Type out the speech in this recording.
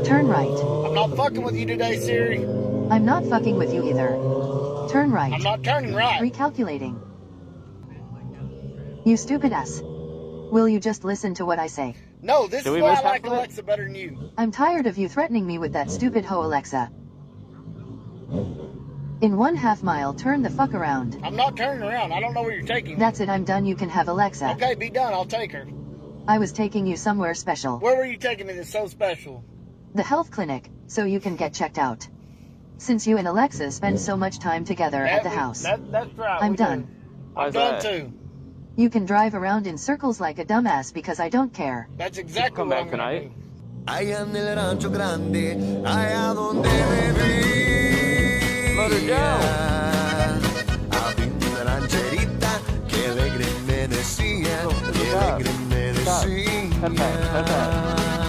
Turn right. I'm not fucking with you today, Siri. I'm not fucking with you either. Turn right. I'm not turning right. Recalculating. You stupid ass. Will you just listen to what I say? No, this Did is we why miss I like half of it? Alexa better than you. I'm tired of you threatening me with that stupid hoe Alexa. In 1/2 mile, turn the fuck around. I'm not turning around. I don't know where you're taking me. That's it, I'm done. You can have Alexa. Okay, be done. I'll take her. I was taking you somewhere special. Where were you taking me that's so special? The health clinic, so you can get checked out. Since you and Alexa spend so much time together at the house. That's right. I'm we done. do. Why I'm is done that? too. You can drive around in circles like a dumbass because I don't care. That's exactly Come what back I'm gonna tonight. do. Allá en el rancho grande, allá donde Let her vivía, había una rancherita que alegre me decía, que alegre me Stop. Cut that. Cut that. decía.